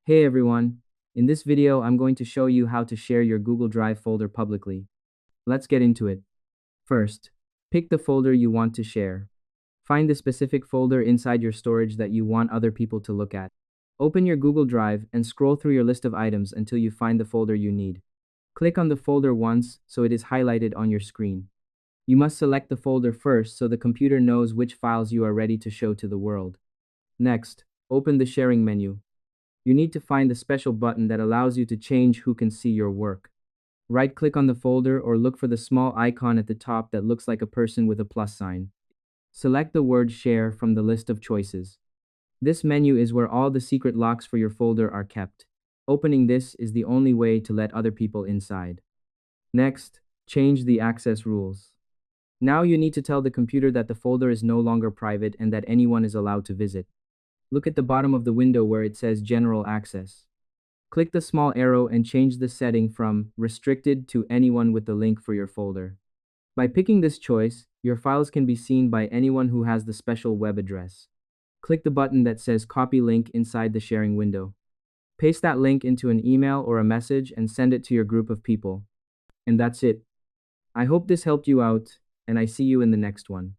Hey everyone, in this video I'm going to show you how to share your Google Drive folder publicly. Let's get into it. First, pick the folder you want to share. Find the specific folder inside your storage that you want other people to look at. Open your Google Drive and scroll through your list of items until you find the folder you need. Click on the folder once so it is highlighted on your screen. You must select the folder first so the computer knows which files you are ready to show to the world. Next, open the sharing menu. You need to find the special button that allows you to change who can see your work. Right-click on the folder or look for the small icon at the top that looks like a person with a plus sign. Select the word Share from the list of choices. This menu is where all the secret locks for your folder are kept. Opening this is the only way to let other people inside. Next, change the access rules. Now you need to tell the computer that the folder is no longer private and that anyone is allowed to visit. Look at the bottom of the window where it says General Access. Click the small arrow and change the setting from Restricted to Anyone with the link for your folder. By picking this choice, your files can be seen by anyone who has the special web address. Click the button that says Copy Link inside the sharing window. Paste that link into an email or a message and send it to your group of people. And that's it. I hope this helped you out, and I see you in the next one.